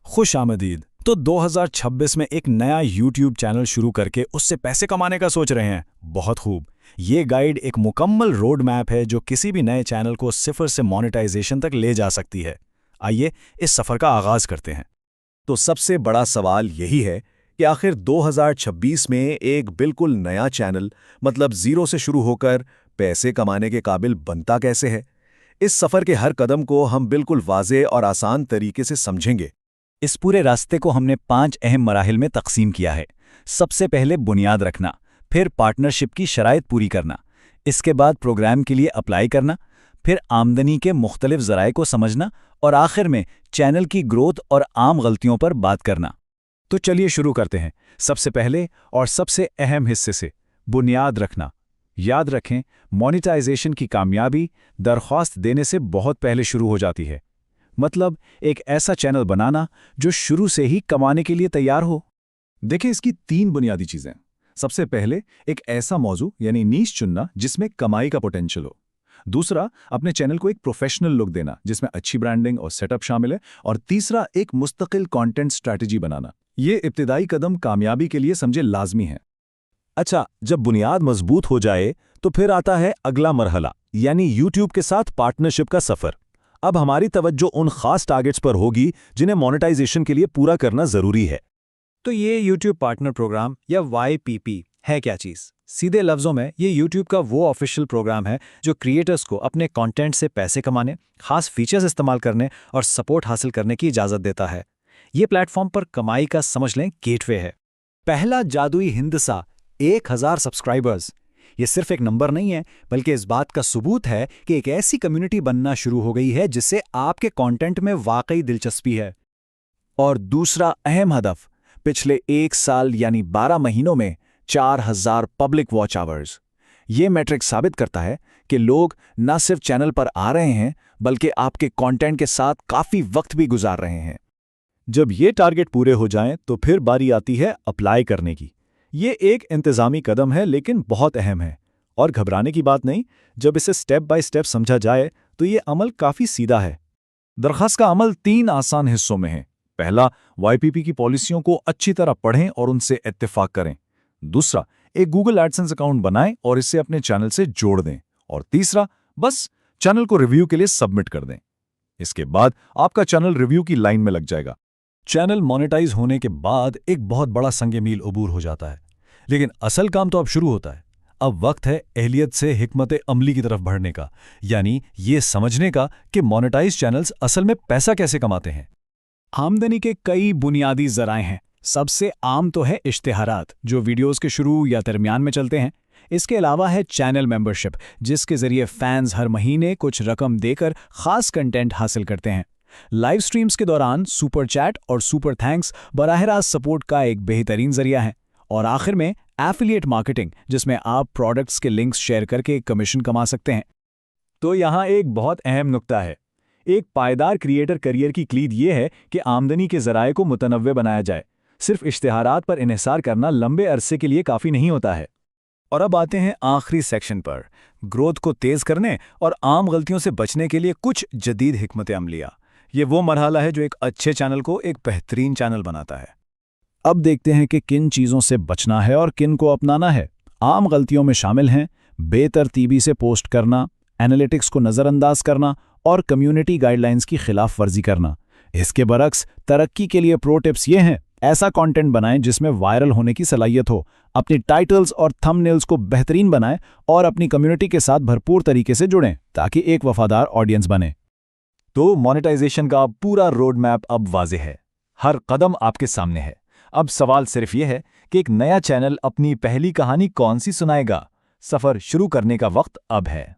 खुश आमदीद। तो 2026 में एक नया YouTube चैनल शुरू करके उससे पैसे कमाने का सोच रहे हैं? बहुत खूब। ये गाइड एक मुकम्मल रोड मैप है जो किसी भी नए चैनल को सिफर से मोनेटाइजेशन तक ले जा सकती है। आइए इस सफ़र का आगाज़ करते हैं। तो सबसे बड़ा सवाल यही है कि आखिर 2026 में एक बिल्कुल नया चैनल मतलब ज़ीरो से शुरू होकर पैसे कमाने के काबिल बनता कैसे है। इस सफ़र के हर कदम को हम बिल्कुल वाज़ेह और आसान तरीके से समझेंगे। इस पूरे रास्ते को हमने 5 अहम मराहिल में तकसीम किया है। सबसे पहले बुनियाद रखना, फिर पार्टनरशिप की शराइत पूरी करना, इसके बाद प्रोग्राम के लिए अप्लाई करना, फिर आमदनी के मुख्तलिफ ज़राए को समझना और आखिर में चैनल की ग्रोथ और आम गलतियों पर बात करना। तो चलिए शुरू करते हैं सबसे पहले और सबसे अहम हिस्से से, बुनियाद रखना। याद रखें, मोनेटाइजेशन की कामयाबी दरख्वास्त देने से बहुत पहले शुरू हो जाती है। मतलब एक ऐसा चैनल बनाना जो शुरू से ही कमाने के लिए तैयार हो। देखिए, इसकी 3 बुनियादी चीज़ें। सबसे पहले एक ऐसा मौजू यानी नीश चुनना जिसमें कमाई का पोटेंशियल हो। दूसरा, अपने चैनल को एक प्रोफेशनल लुक देना जिसमें अच्छी ब्रांडिंग और सेटअप शामिल है। और तीसरा, एक मुस्तकिल कंटेंट स्ट्रैटेजी बनाना। ये इब्तिदाई कदम कामयाबी के लिए समझे लाजमी है। अच्छा, जब बुनियाद मजबूत हो जाए तो फिर आता है अगला मरहला, यानी YouTube के साथ पार्टनरशिप का सफ़र। अब हमारी तवज्जो उन खास टारगेट्स पर होगी जिन्हें मोनेटाइजेशन के लिए पूरा करना ज़रूरी है। तो ये YouTube पार्टनर प्रोग्राम या YPP है क्या चीज़? सीधे लफ्ज़ों में ये YouTube का वो ऑफिशियल प्रोग्राम है जो क्रिएटर्स को अपने कंटेंट से पैसे कमाने, खास फीचर्स इस्तेमाल करने और सपोर्ट हासिल करने की इजाज़त देता है। ये प्लेटफॉर्म पर कमाई का समझ लें गेटवे है। पहला जादुई हिंदसा 1000 सब्सक्राइबर्स। ये सिर्फ एक नंबर नहीं है, बल्कि इस बात का सबूत है कि एक ऐसी कम्युनिटी बनना शुरू हो गई है जिससे आपके कंटेंट में वाकई दिलचस्पी है। और दूसरा अहम हदफ, पिछले 1 साल यानी 12 महीनों में 4000 पब्लिक वॉच आवर्स। ये मैट्रिक साबित करता है कि लोग न सिर्फ चैनल पर आ रहे हैं, बल्कि आपके कंटेंट के साथ काफ़ी वक्त भी गुजार रहे हैं। जब ये टारगेट पूरे हो जाएं, तो फिर बारी आती है अप्लाई करने की। ये एक इंतज़ामी कदम है लेकिन बहुत अहम है। और घबराने की बात नहीं, जब इसे स्टेप बाय स्टेप समझा जाए तो ये अमल काफ़ी सीधा है। दरख्वास्त का अमल 3 आसान हिस्सों में है। पहला, YPP की पॉलिसियों को अच्छी तरह पढ़ें और उनसे इत्तेफाक करें। दूसरा, एक गूगल एडसेंस अकाउंट बनाएं और इसे अपने चैनल से जोड़ दें। और तीसरा, बस चैनल को रिव्यू के लिए सबमिट कर दें। इसके बाद आपका चैनल रिव्यू की लाइन में लग जाएगा। चैनल मोनेटाइज होने के बाद एक बहुत बड़ा संग मील अबूर हो जाता है, लेकिन असल काम तो अब शुरू होता है। अब वक्त है एहलियत से हिकमत अमली की तरफ बढ़ने का, यानी ये समझने का कि मोनेटाइज चैनल्स असल में पैसा कैसे कमाते हैं। आमदनी के कई बुनियादी ज़राए हैं। सबसे आम तो है इश्तिहारात, जो वीडियोस के शुरू या दरमियान में चलते हैं। इसके अलावा है चैनल मेंबरशिप, जिसके ज़रिए फैंस हर महीने कुछ रकम देकर ख़ास कंटेंट हासिल करते हैं। लाइव स्ट्रीम्स के दौरान सुपर चैट और सुपर थैंक्स बराह रास्त सपोर्ट का एक बेहतरीन जरिया है। और आखिर में एफिलिएट मार्केटिंग, जिसमें आप प्रोडक्ट्स के लिंक्स शेयर करके कमीशन कमा सकते हैं। तो यहाँ एक बहुत अहम नुक्ता है। एक पायदार क्रिएटर करियर की क्लीद ये है कि आमदनी के ज़राए को मुतनव्वे बनाया जाए। सिर्फ इश्तिहारात पर इन्हिसार करना लंबे अरसे के लिए काफ़ी नहीं होता है। और अब आते हैं आखिरी सेक्शन पर, ग्रोथ को तेज़ करने और आम गलतियों से बचने के लिए कुछ जदीद हिकमत अमलिया। ये वो मरहला है जो एक अच्छे चैनल को एक बेहतरीन चैनल बनाता है। अब देखते हैं कि किन चीज़ों से बचना है और किन को अपनाना है। आम गलतियों में शामिल हैं बेतरतीबी से पोस्ट करना, एनालिटिक्स को नज़रअंदाज करना और कम्युनिटी गाइडलाइंस की खिलाफ वर्जी करना। इसके बरक्स तरक्की के लिए प्रो टिप्स ये हैं: ऐसा कंटेंट बनाएं जिसमें वायरल होने की सलाहियत हो, अपनी टाइटल्स और थंबनेल्स को बेहतरीन बनाएं और अपनी कम्युनिटी के साथ भरपूर तरीके से जुड़ें ताकि एक वफादार ऑडियंस बने। तो मोनेटाइजेशन का पूरा रोड मैप अब वाज़ेह है। हर कदम आपके सामने है। अब सवाल सिर्फ ये है कि एक नया चैनल अपनी पहली कहानी कौन सी सुनाएगा। सफ़र शुरू करने का वक्त अब है।